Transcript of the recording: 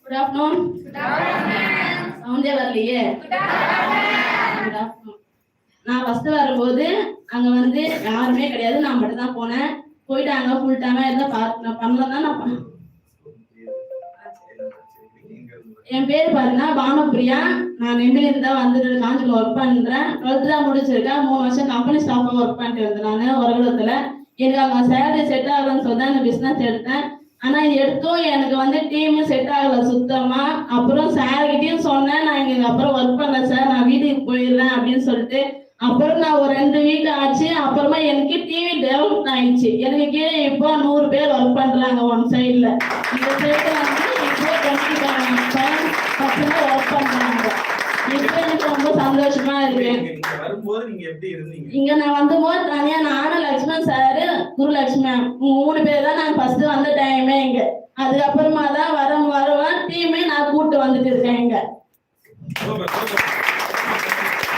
Good afternoon. சவுண்டே வரலையே. நான் ஃபர்ஸ்ட் வரும்போது அங்க வந்து யாருமே கிடையாது, நான் மட்டும் தான் போனேன். போயிட்டு அங்க ஃபுல் டைமா இருந்தா பண்ணல தான் நான் பண்ணேன். என் பேர் பாத்தீங்கன்னா பானுப்பிரியா. நான் நெம்பிலிருந்து தான் வந்துட்டு காஞ்சில ஒர்க் பண்றேன். 12th தான் முடிச்சிருக்கேன். 3 வருஷம் கம்பெனி ஸ்டாஃபா ஒர்க் பண்ணிட்டு இருந்தேன் நான் உலகத்துல. எனக்கு அங்க சேலரி செட் ஆகலன்னு சொல்லி தான் இந்த பிசினஸ் எடுத்தேன். ஆனா எடுத்தும் எனக்கு வந்து டீம் செட் ஆகல சுத்தமா. அப்புறம் சார்கிட்டையும் சொன்னேன், நான் இங்க அப்புறம் ஒர்க் பண்ணல சார், நான் வீட்டுக்கு போயிடுறேன் அப்படின்னு சொல்லிட்டு. அப்புறம் நான் ஒரு 2 வீக் ஆச்சு. அப்புறமா எனக்கு டிவி டெவலப் ஆயிடுச்சு. எனக்கு கீழே இப்போ 100 பேர் ஒர்க் பண்றாங்க ஒன் சைட்ல. இந்த சைட்ல வந்து இப்போ 20 ஒர்க் பண்றாங்க. இப்போ எனக்கு ரொம்ப சந்தோஷமா இருக்கு. இங்க நான் வந்தபோது தனியா நானும் லட்சுமண் சாரு குருலட்சுமி 3 பேர் தான் நான் ஃபர்ஸ்ட் வந்த டைமே இங்க. அதுக்கப்புறமா தான் வரவா டீமே நான் கூட்டு வந்துட்டு இருக்கேன் இங்க.